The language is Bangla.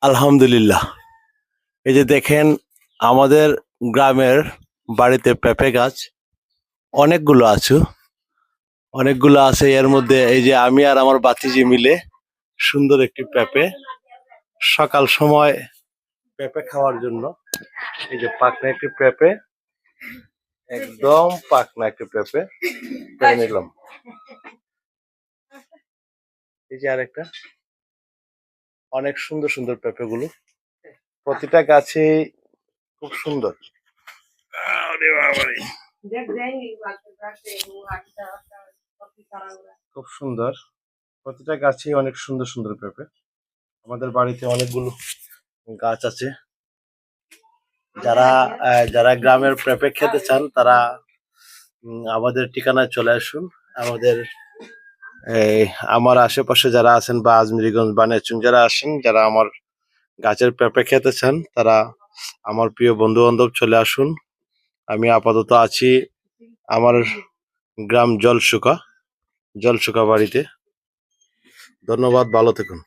আলহামদুলিল্লাহ। এই যে দেখেন, আমাদের গ্রামের বাড়িতে পেঁপে গাছ অনেকগুলো আছে। এর মধ্যে এই যে আমি আর আমার ভাতিজি মিলে সুন্দর একটি পেঁপে, সকাল সময় পেঁপে খাওয়ার জন্য, এই যে পাকনা একটি পেঁপে, একদম পাকনা একটি পেঁপে পেরে নিলাম। এই যে আরেকটা, অনেক সুন্দর সুন্দর পেঁপে গুলো, প্রতিটা গাছে খুব সুন্দর। খুব সুন্দর, প্রতিটা গাছে অনেক সুন্দর সুন্দর পেঁপে। আমাদের বাড়িতে অনেকগুলো গাছ আছে। যারা যারা গ্রামের পেঁপে খেতে চান তারা আমাদের ঠিকানায় চলে আসুন। আমাদের এই আমার আশেপাশে যারা আছেন বা আজমিরিগঞ্জ বানিয়াচং যারা আসেন, যারা আমার গাছের পেঁপে খেতে চান, তারা আমার প্রিয় বন্ধু বান্ধব চলে আসুন। আমি আপাতত আছি আমার গ্রাম জলসুকা বাড়িতে। ধন্যবাদ, ভালো থাকুন।